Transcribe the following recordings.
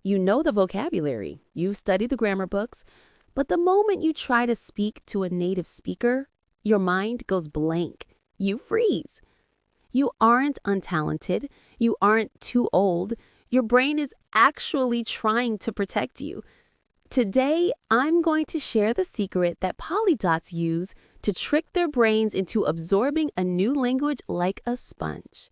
You know the vocabulary, you study the grammar books, but the moment you try to speak to a native speaker, your mind goes blank. You freeze. You aren't untalented. You aren't too old. Your brain is actually trying to protect you. Today, I'm going to share the secret that polyglots use to trick their brains into absorbing a new language like a sponge.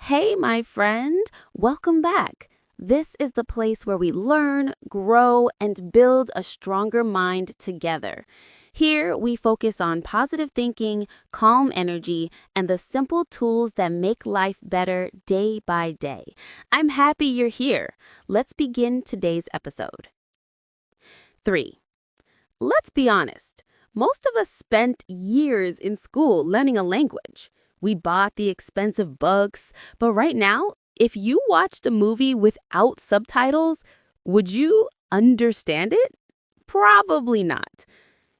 Hey, my friend, welcome back. This is the place where we learn, grow, and build a stronger mind together. Here, we focus on positive thinking, calm energy, and the simple tools that make life better day by day. I'm happy you're here. Let's begin today's episode. 3. Let's be honest. Most of us spent years in school learning a language. We bought the expensive books, but right now, if you watched a movie without subtitles, would you understand it? Probably not.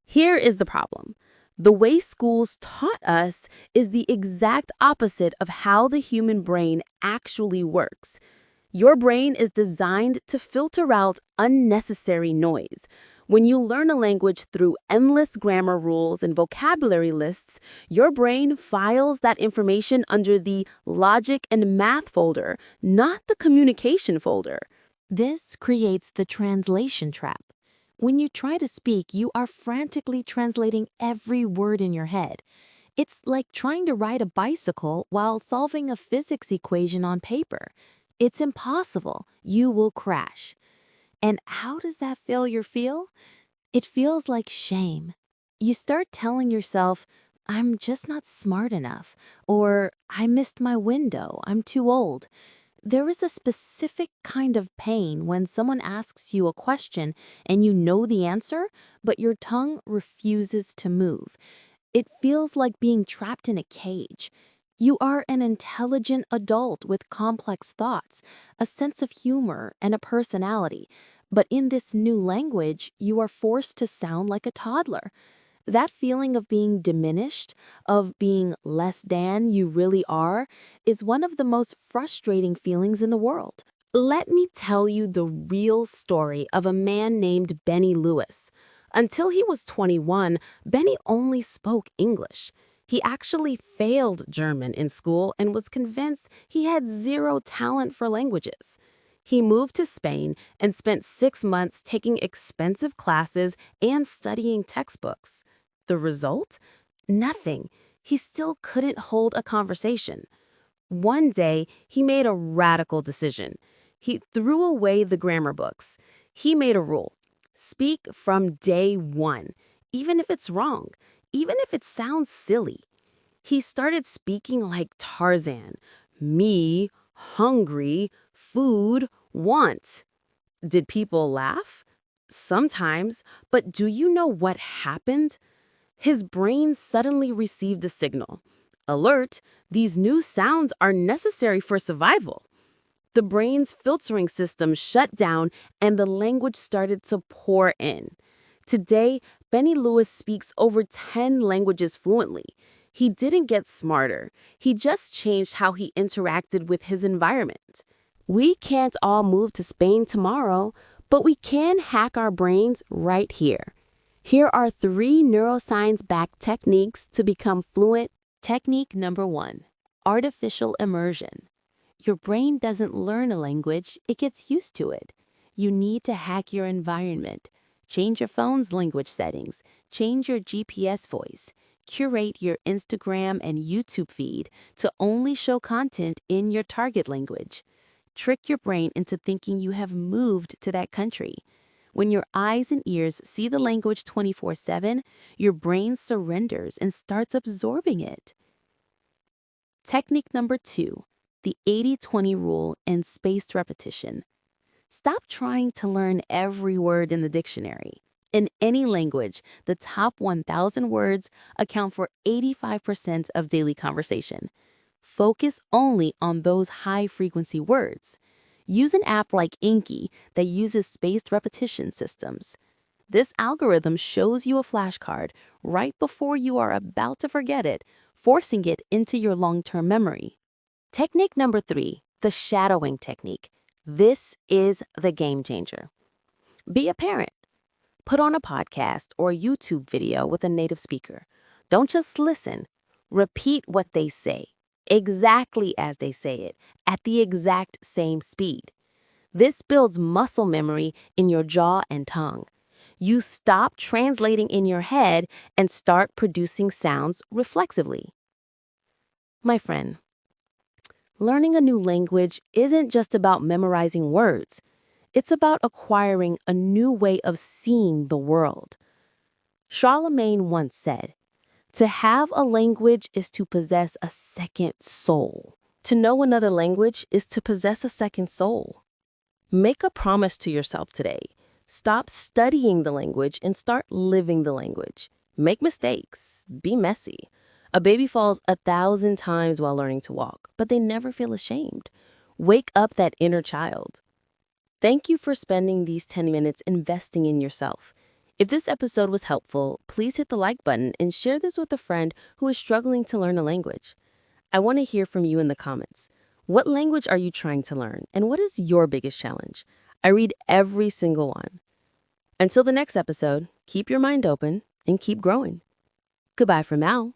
Here is the problem. The way schools taught us is the exact opposite of how the human brain actually works. Your brain is designed to filter out unnecessary noise. When you learn a language through endless grammar rules and vocabulary lists, your brain files that information under the logic and math folder, not the communication folder. This creates the translation trap. When you try to speak, you are frantically translating every word in your head. It's like trying to ride a bicycle while solving a physics equation on paper. It's impossible. You will crash. And how does that failure feel? It feels like shame. You start telling yourself, I'm just not smart enough, or I missed my window, I'm too old. There is a specific kind of pain when someone asks you a question and you know the answer, but your tongue refuses to move. It feels like being trapped in a cage. You are an intelligent adult with complex thoughts, a sense of humor, and a personality. But in this new language, you are forced to sound like a toddler. That feeling of being diminished, of being less than you really are, is one of the most frustrating feelings in the world. Let me tell you the real story of a man named Benny Lewis. Until he was 21, Benny only spoke English. He actually failed German in school and was convinced he had zero talent for languages. He moved to Spain and spent 6 months taking expensive classes and studying textbooks. The result? Nothing. He still couldn't hold a conversation. One day, he made a radical decision. He threw away the grammar books. He made a rule. Speak from day one, even if it's wrong, even if it sounds silly. He started speaking like Tarzan. Me, hungry, food, want. Did people laugh? Sometimes, but do you know what happened? His brain suddenly received a signal. Alert, these new sounds are necessary for survival. The brain's filtering system shut down and the language started to pour in. Today, Benny Lewis speaks over 10 languages fluently. He didn't get smarter. He just changed how he interacted with his environment. We can't all move to Spain tomorrow, but we can hack our brains right here. Here are 3 neuroscience-backed techniques to become fluent. Technique number 1, artificial immersion. Your brain doesn't learn a language, it gets used to it. You need to hack your environment. Change your phone's language settings. Change your GPS voice. Curate your Instagram and YouTube feed to only show content in your target language. Trick your brain into thinking you have moved to that country. When your eyes and ears see the language 24/7, your brain surrenders and starts absorbing it. Technique number 2, the 80-20 rule and spaced repetition. Stop trying to learn every word in the dictionary. In any language, the top 1,000 words account for 85% of daily conversation. Focus only on those high-frequency words. Use an app like Inky that uses spaced repetition systems. This algorithm shows you a flashcard right before you are about to forget it, forcing it into your long-term memory. Technique number 3, the shadowing technique. This is the game changer. Be a parent. Put on a podcast or a YouTube video with a native speaker. Don't just listen. Repeat what they say, exactly as they say it, at the exact same speed. This builds muscle memory in your jaw and tongue. You stop translating in your head and start producing sounds reflexively. My friend, learning a new language isn't just about memorizing words. It's about acquiring a new way of seeing the world. Charlemagne once said, "To have a language is to possess a second soul." To know another language is to possess a second soul. Make a promise to yourself today. Stop studying the language and start living the language. Make mistakes. Be messy. A baby falls 1,000 times while learning to walk, but they never feel ashamed. Wake up that inner child. Thank you for spending these 10 minutes investing in yourself. If this episode was helpful, please hit the like button and share this with a friend who is struggling to learn a language. I want to hear from you in the comments. What language are you trying to learn, and what is your biggest challenge? I read every single one. Until the next episode, keep your mind open and keep growing. Goodbye for now.